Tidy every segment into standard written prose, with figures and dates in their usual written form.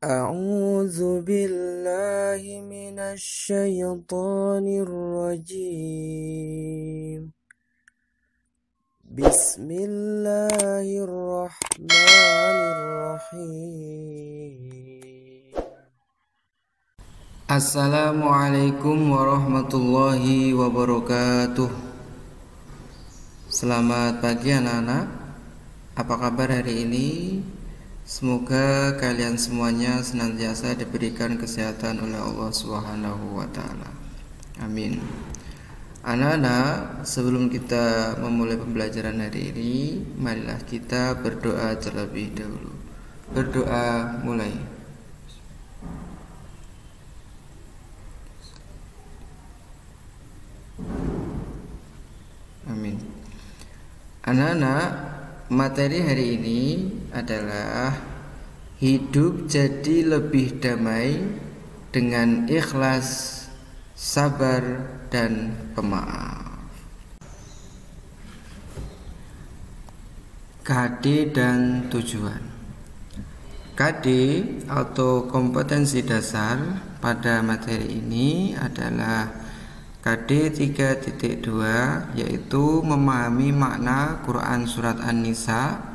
أعوذ بالله من الشيطان الرجيم بسم الله الرحمن الرحيم Assalamualaikum warahmatullahi wabarakatuh. Selamat pagi anak-anak. Apa kabar hari ini? Semoga kalian semuanya senantiasa diberikan kesehatan oleh Allah Subhanahu wa taala. Amin. Anak-anak, sebelum kita memulai pembelajaran hari ini, marilah kita berdoa terlebih dahulu. Berdoa mulai. Amin. Anak-anak, materi hari ini adalah hidup jadi lebih damai dengan ikhlas, sabar, dan pemaaf. KD dan tujuan. KD atau kompetensi dasar pada materi ini adalah KD 3.2, yaitu memahami makna Quran Surat An-Nisa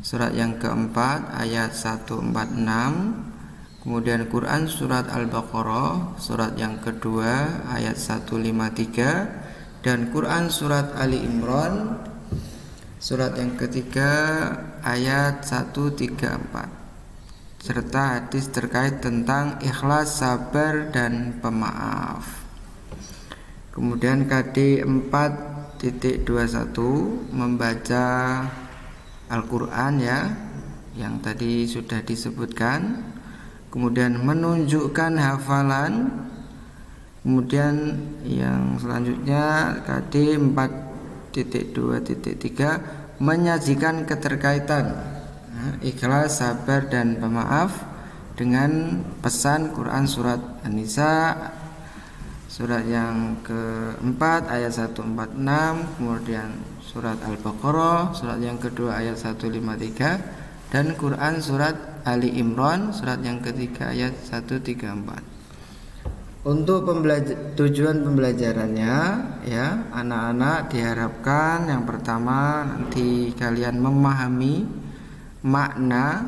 surat yang keempat ayat 146, kemudian Quran Surat Al-Baqarah surat yang kedua ayat 153, dan Quran Surat Ali Imran surat yang ketiga ayat 134, serta hadis terkait tentang ikhlas, sabar, dan pemaaf. Kemudian KD 4.21 membaca Al-Quran ya, yang tadi sudah disebutkan. Kemudian menunjukkan hafalan. Kemudian yang selanjutnya KD 4.2.3 menyajikan keterkaitan ikhlas, sabar, dan pemaaf dengan pesan Quran Surat An-Nisa surat yang keempat ayat 146, kemudian surat Al-Baqarah surat yang kedua ayat 153, dan Quran Surat Ali Imran surat yang ketiga ayat 134. Untuk tujuan pembelajarannya ya, anak-anak diharapkan yang pertama nanti kalian memahami makna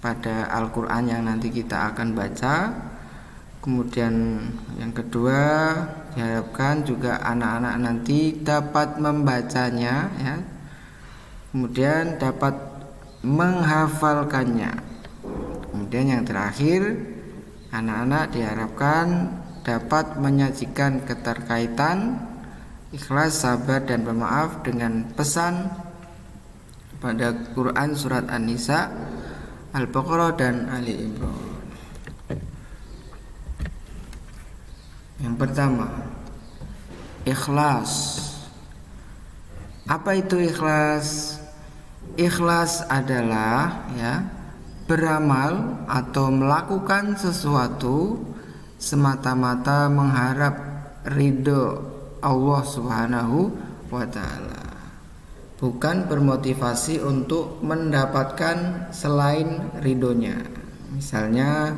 pada Al-Quran yang nanti kita akan baca. Kemudian yang kedua diharapkan juga anak-anak nanti dapat membacanya ya. Kemudian dapat menghafalkannya. Kemudian yang terakhir, anak-anak diharapkan dapat menyajikan keterkaitan ikhlas, sabar, dan pemaaf dengan pesan pada Quran Surat An-Nisa, Al-Baqarah, dan Ali Imran. Yang pertama, ikhlas. Apa itu ikhlas? Ikhlas adalah ya, beramal atau melakukan sesuatu semata-mata mengharap ridho Allah Subhanahu wa taala. Bukan bermotivasi untuk mendapatkan selain ridhonya. Misalnya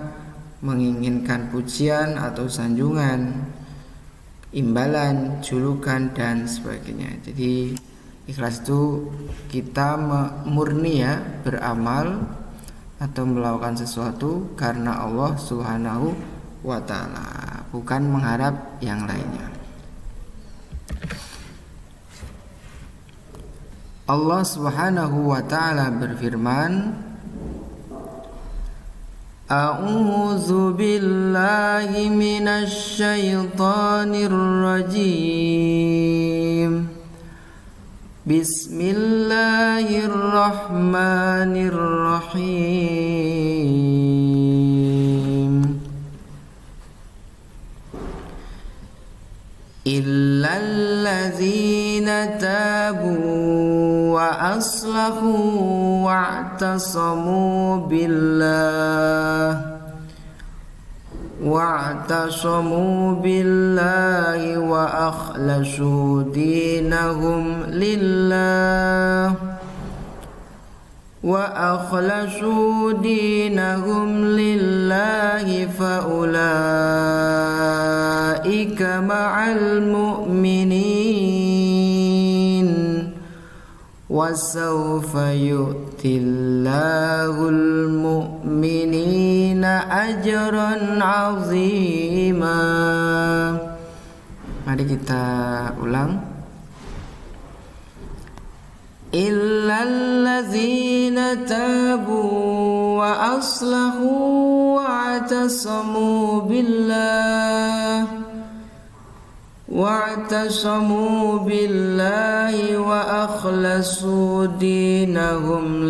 menginginkan pujian atau sanjungan, imbalan, julukan, dan sebagainya. Jadi ikhlas itu kita murni ya, beramal atau melakukan sesuatu karena Allah Subhanahu wa taala, bukan mengharap yang lainnya. Allah Subhanahu wa taala berfirman, A'udzu billahi minasy syaithanir rajim. Bismillahirrahmanirrahim. Illal ladzina tabu wa aslahu wa'tasamu billahi wa akhlasu dinahum lillah وأخلصوا دينهم لله فأولئك مع المؤمنين وسوف يؤتي الله المؤمنين أجرا عظيما. Mari kita ulang. Illalladzina tabu wa aslahu wa atasamu billahi wa akhlasu dinahum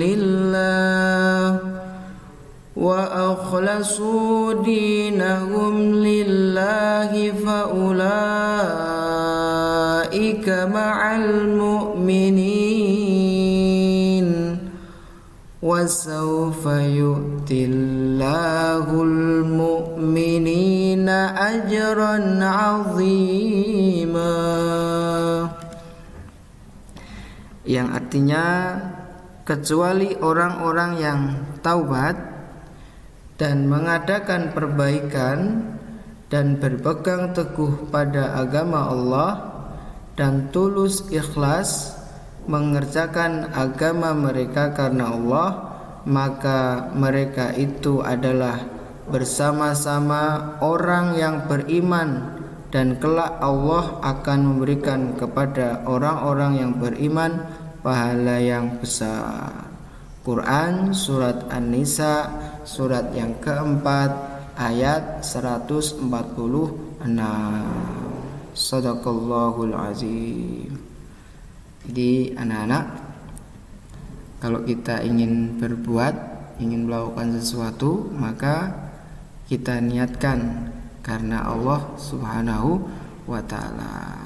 lillahi faulaika ma'al mu'minin wa sawfa yu'tillahul mu'minina ajran 'azima, yang artinya kecuali orang-orang yang taubat dan mengadakan perbaikan dan berpegang teguh pada agama Allah dan tulus ikhlas mengerjakan agama mereka karena Allah, maka mereka itu adalah bersama-sama orang yang beriman, dan kelak Allah akan memberikan kepada orang-orang yang beriman pahala yang besar. Quran Surat An-Nisa surat yang keempat ayat 146. Shadaqallahul azim. Jadi anak-anak, kalau kita ingin berbuat, ingin melakukan sesuatu, maka kita niatkan karena Allah Subhanahu wa ta'ala.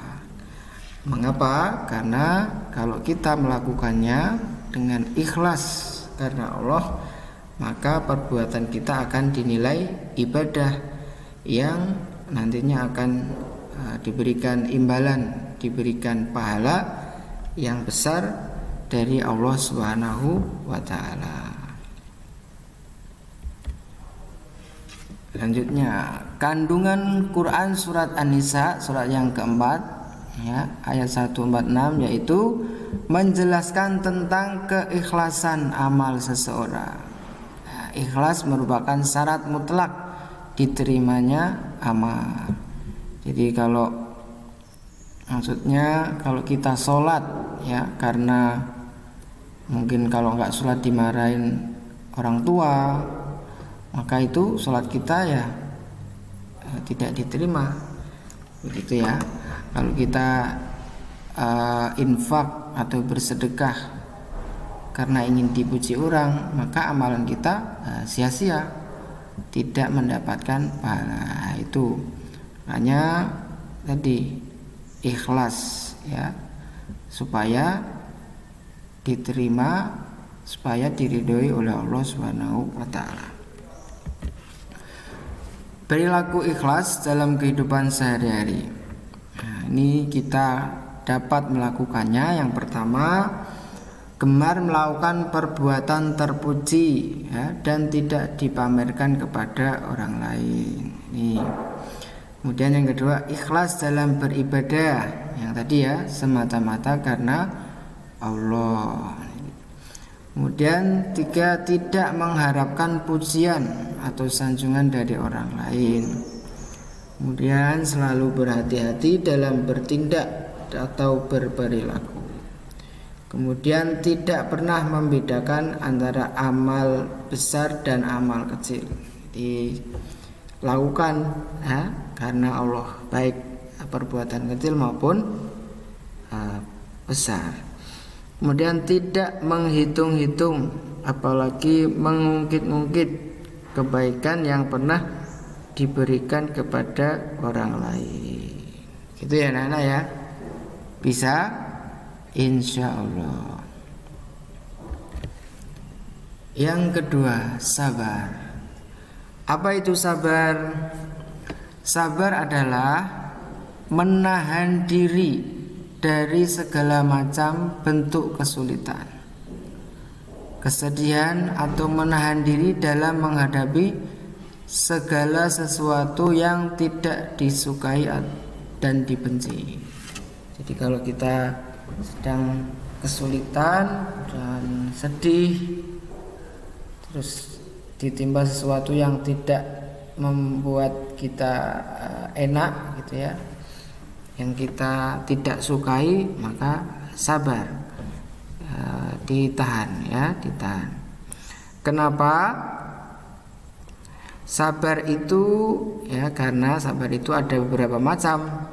Mengapa? Karena kalau kita melakukannya dengan ikhlas karena Allah, maka perbuatan kita akan dinilai ibadah yang nantinya akan diberikan imbalan, diberikan pahala yang besar dari Allah Subhanahu wa ta'ala. Selanjutnya, kandungan Quran Surat An-Nisa surat yang keempat, ya, ayat 146, yaitu menjelaskan tentang keikhlasan amal seseorang. Nah, ikhlas merupakan syarat mutlak diterimanya amal. Jadi maksudnya kalau kita sholat, ya, karena mungkin kalau nggak sholat dimarahin orang tua, maka itu sholat kita ya tidak diterima, begitu ya. Kalau kita infak atau bersedekah karena ingin dipuji orang, maka amalan kita sia-sia, tidak mendapatkan pahala. Itu hanya tadi ikhlas, ya, supaya diterima, supaya diridhoi oleh Allah Subhanahu wa ta'ala. Perilaku ikhlas dalam kehidupan sehari-hari. Nah, ini kita dapat melakukannya. Yang pertama, gemar melakukan perbuatan terpuji, ya, dan tidak dipamerkan kepada orang lain. Ini. Kemudian yang kedua, ikhlas dalam beribadah, yang tadi ya, semata-mata karena Allah. Kemudian tiga, tidak mengharapkan pujian atau sanjungan dari orang lain. Kemudian selalu berhati-hati dalam bertindak atau berperilaku. Kemudian tidak pernah membedakan antara amal besar dan amal kecil. Dilakukan karena Allah, baik perbuatan kecil maupun besar. Kemudian tidak menghitung-hitung, apalagi mengungkit-ungkit kebaikan yang pernah diberikan kepada orang lain. Gitu ya anak-anak ya. Bisa? Insya Allah. Yang kedua, sabar. Apa itu sabar? Sabar adalah menahan diri dari segala macam bentuk kesulitan. kesedihan atau menahan diri dalam menghadapi segala sesuatu yang tidak disukai dan dibenci. Jadi kalau kita sedang kesulitan dan sedih, terus ditimpa sesuatu yang tidak membuat kita enak gitu ya, yang kita tidak sukai, maka sabar, ditahan ya, ditahan. Kenapa? Sabar itu ya, karena sabar itu ada beberapa macam.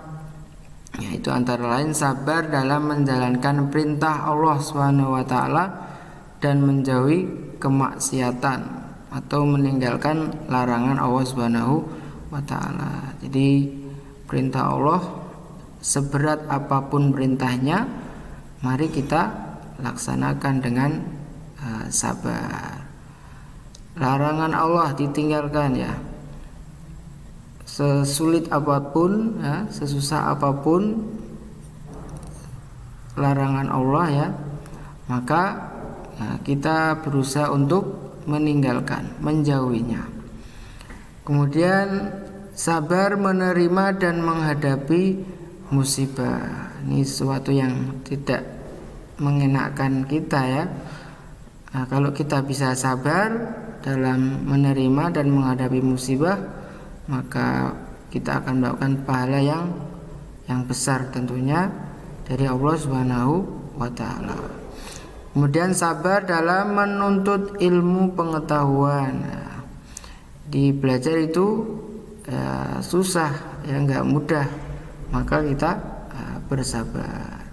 Yaitu antara lain sabar dalam menjalankan perintah Allah SWT dan menjauhi kemaksiatan atau meninggalkan larangan Allah SWT. Jadi perintah Allah, seberat apapun perintahnya, mari kita laksanakan dengan sabar. Larangan Allah ditinggalkan ya, sesulit apapun ya, sesusah apapun larangan Allah ya, maka kita berusaha untuk meninggalkan, menjauhinya. Kemudian sabar menerima dan menghadapi musibah. Ini sesuatu yang tidak mengenakkan kita ya. Nah, kalau kita bisa sabar dalam menerima dan menghadapi musibah, maka kita akan mendapatkan pahala yang besar tentunya dari Allah SWT. Kemudian sabar dalam menuntut ilmu pengetahuan. Nah, di belajar itu susah ya, nggak mudah, maka kita bersabar.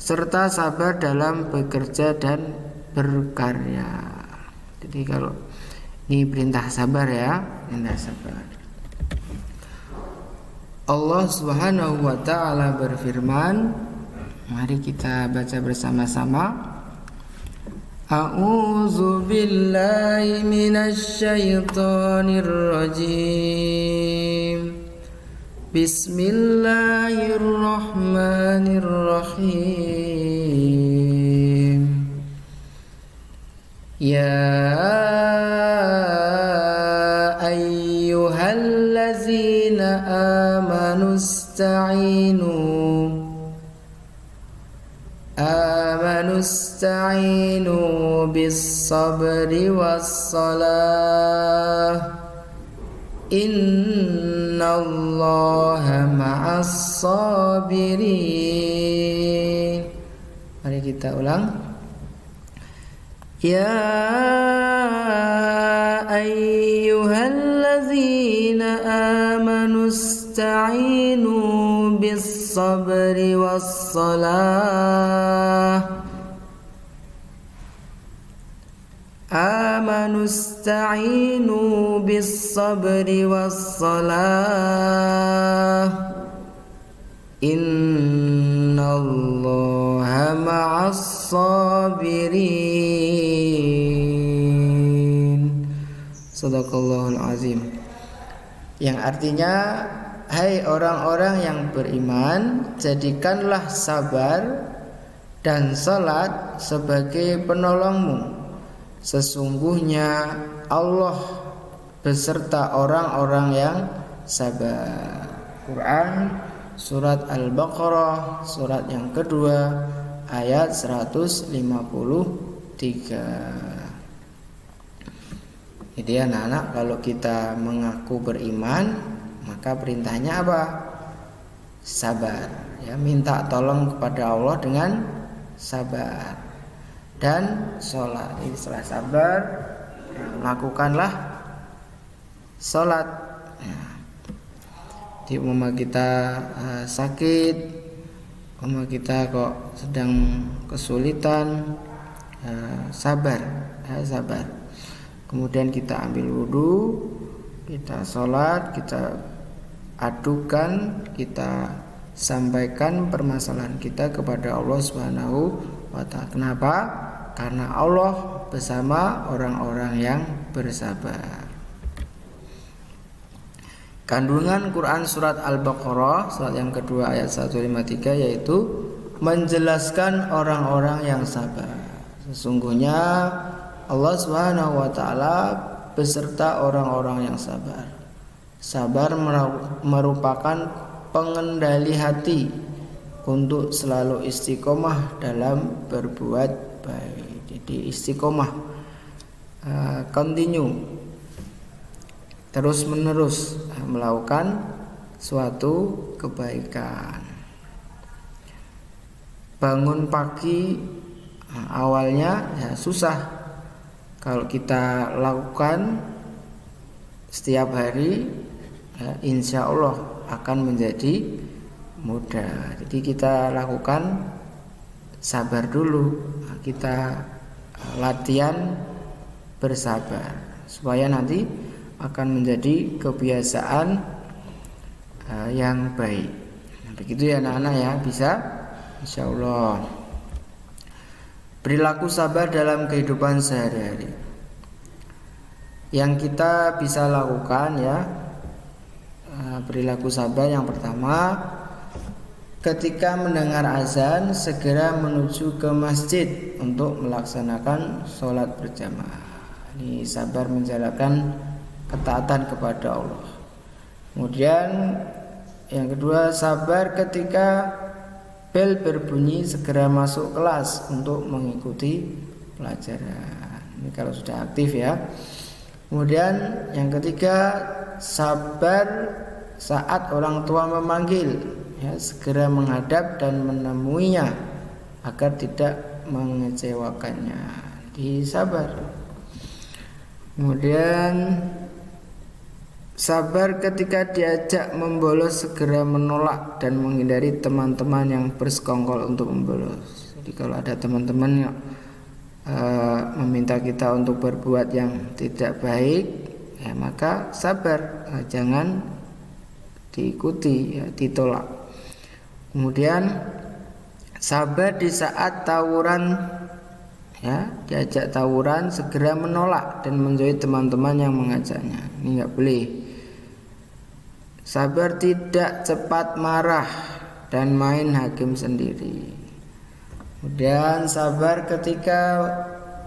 Serta sabar dalam bekerja dan berkarya. Jadi kalau ini perintah sabar ya, perintah sabar. Allah Subhanahu wa taala berfirman, mari kita baca bersama-sama. A'udzu billahi minasy syaithanir rajim. Bismillahirrahmanirrahim. Ya ayyuhallazina amanu ista'inu bis-sabri was-salah, innallaha ma'as-sabirin. Mari kita ulang. Ya ayyuhallazina amanu ista'inu bis-sabri was-salah. Amanu ista'inu bis-sabri was-salah, innallaha ma'as-sabirin. Shadaqallahul azim. Yang artinya, hai orang-orang yang beriman, jadikanlah sabar dan salat sebagai penolongmu. Sesungguhnya Allah beserta orang-orang yang sabar. Quran surat Al-Baqarah, surat yang kedua, ayat 153. Jadi anak-anak, kalau kita mengaku beriman, maka perintahnya apa? Sabar ya, minta tolong kepada Allah dengan sabar dan sholat. Ini setelah sabar, lakukanlah sholat ya. Di umpama kita sakit, umpama kita kok sedang kesulitan, sabar ya, sabar. Kemudian kita ambil wudhu, kita sholat, kita adukan, kita sampaikan permasalahan kita kepada Allah Subhanahu wa ta'ala. Kenapa? Karena Allah bersama orang-orang yang bersabar. Kandungan Quran surat Al-Baqarah surat yang kedua ayat 153 yaitu menjelaskan orang-orang yang sabar. Sesungguhnya Allah Subhanahu wa taala beserta orang-orang yang sabar. Sabar merupakan pengendali hati untuk selalu istiqomah dalam berbuat baik. Jadi istiqomah, continue, terus menerus melakukan suatu kebaikan. Bangun pagi awalnya ya susah. Kalau kita lakukan setiap hari, ya, insya Allah akan menjadi mudah. Jadi kita lakukan, sabar dulu, kita latihan bersabar supaya nanti akan menjadi kebiasaan yang baik. Begitu ya anak-anak ya, bisa insya Allah. Perilaku sabar dalam kehidupan sehari-hari yang kita bisa lakukan ya. Perilaku sabar yang pertama, ketika mendengar azan segera menuju ke masjid untuk melaksanakan sholat berjamaah. Ini sabar menjalankan ketaatan kepada Allah. Kemudian yang kedua, sabar ketika bel berbunyi segera masuk kelas untuk mengikuti pelajaran. Ini kalau sudah aktif ya. Kemudian yang ketiga, sabar saat orang tua memanggil, ya, segera menghadap dan menemuinya agar tidak mengecewakannya. Sabar. Kemudian sabar ketika diajak membolos segera menolak dan menghindari teman-teman yang bersekongkol untuk membolos. Jadi kalau ada teman-teman yang meminta kita untuk berbuat yang tidak baik, ya maka sabar, jangan diikuti, ya, ditolak. Kemudian sabar di saat tawuran, ya, diajak tawuran segera menolak dan menjauhi teman-teman yang mengajaknya. Ini nggak boleh. Sabar tidak cepat marah dan main hakim sendiri. Kemudian sabar ketika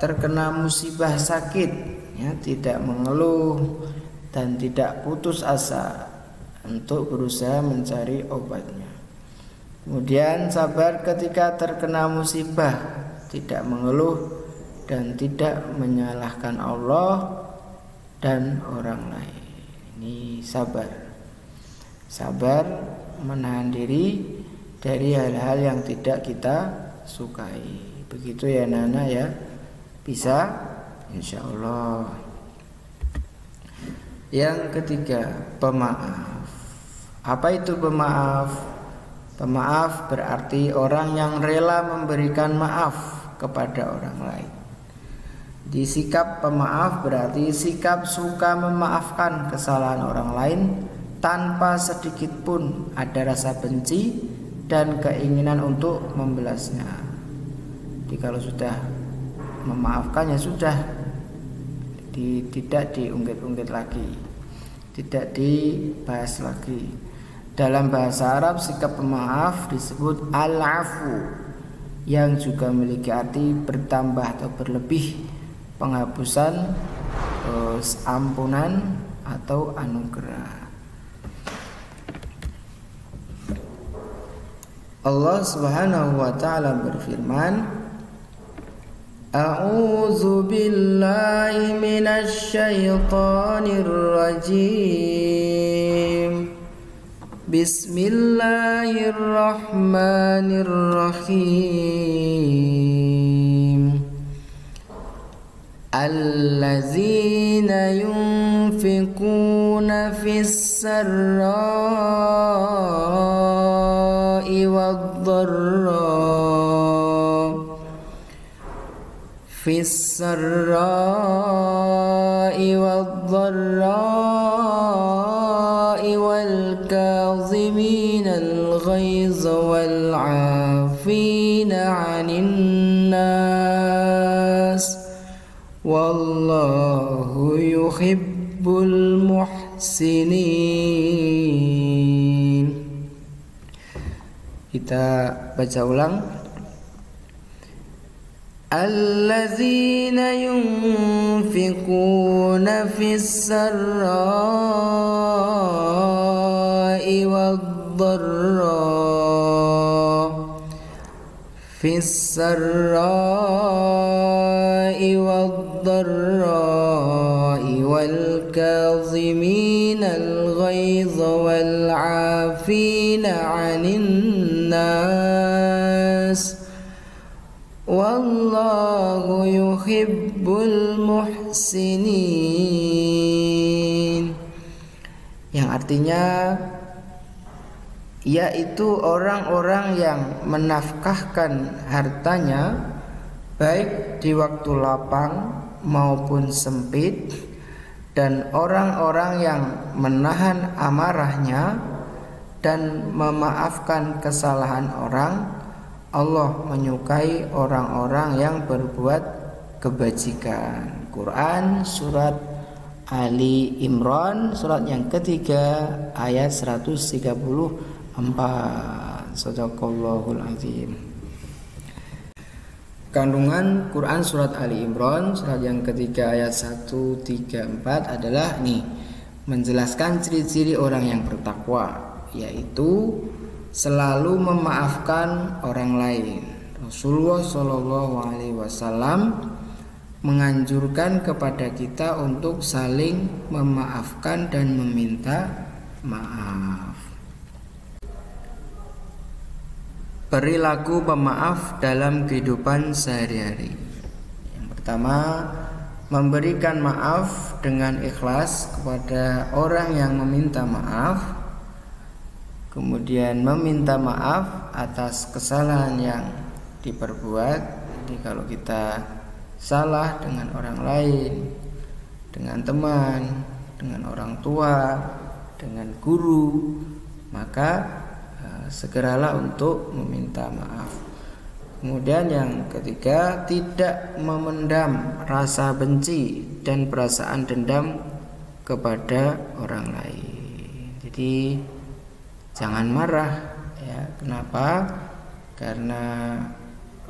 terkena musibah sakit, ya, tidak mengeluh dan tidak putus asa untuk berusaha mencari obatnya. Kemudian sabar ketika terkena musibah, tidak mengeluh dan tidak menyalahkan Allah dan orang lain. Ini sabar. Sabar menahan diri dari hal-hal yang tidak kita sukai. Begitu ya Nana ya. Bisa insya Allah. Yang ketiga, pemaaf. Apa itu pemaaf? Pemaaf berarti orang yang rela memberikan maaf kepada orang lain. Di sikap pemaaf berarti sikap suka memaafkan kesalahan orang lain tanpa sedikit pun ada rasa benci dan keinginan untuk membalasnya. Jadi kalau sudah memaafkan ya sudah, tidak diungkit-ungkit lagi, tidak dibahas lagi. Dalam bahasa Arab sikap pemaaf disebut al-afu, yang juga memiliki arti bertambah atau berlebih, penghapusan, ampunan atau anugerah. Allah Subhanahu wa taala berfirman, A'udzu billahi minasy syaithanir rajim. Bismillahirrahmanirrahim. Allazina yunfikuna fis sarra'i wad-dharra fis sarra'i wad-dharra'i wal kaziminal ghaiza wal 'afina 'anil nas wallahu yuhibbul muhsinin. Kita baca ulang. Allazina yunfikuna fis sarra'i wad-dharra'i wal kaziminal ghaidha wal 'afina 'anil nas wallahu yuhibbul muhsinin, yang artinya yaitu orang-orang yang menafkahkan hartanya baik di waktu lapang maupun sempit, dan orang-orang yang menahan amarahnya dan memaafkan kesalahan orang. Allah menyukai orang-orang yang berbuat kebajikan. Quran surat Ali Imran surat yang ketiga ayat 134. Shadaqallahul azim. Kandungan Quran surat Ali Imran surat yang ketiga ayat 134 adalah menjelaskan ciri-ciri orang yang bertakwa, yaitu selalu memaafkan orang lain. Rasulullah Shallallahu Alaihi Wasallam menganjurkan kepada kita untuk saling memaafkan dan meminta maaf. Perilaku pemaaf dalam kehidupan sehari-hari. Yang pertama, memberikan maaf dengan ikhlas kepada orang yang meminta maaf. Kemudian meminta maaf atas kesalahan yang diperbuat. Jadi kalau kita salah dengan orang lain, dengan teman, dengan orang tua, dengan guru, maka segeralah untuk meminta maaf. Kemudian yang ketiga, tidak memendam rasa benci dan perasaan dendam kepada orang lain. Jadi jangan marah, ya. Kenapa? Karena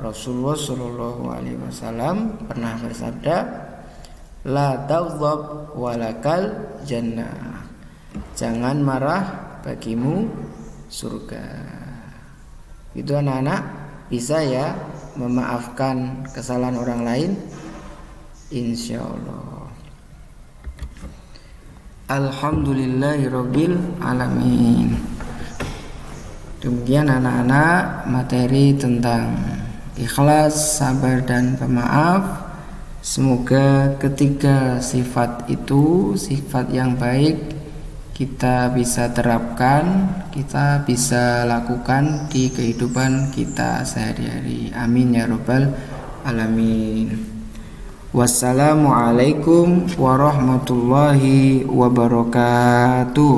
Rasulullah Shallallahu Alaihi Wasallam pernah bersabda, la taghdab walakal jannah. Jangan marah, bagimu surga. Itu anak-anak bisa ya memaafkan kesalahan orang lain, insya Allah. Alhamdulillahirabbil alamin. Demikian anak-anak materi tentang ikhlas, sabar dan pemaaf. Semoga ketiga sifat itu sifat yang baik kita bisa terapkan, kita bisa lakukan di kehidupan kita sehari-hari. Amin ya rabbal alamin. Wassalamualaikum warahmatullahi wabarakatuh.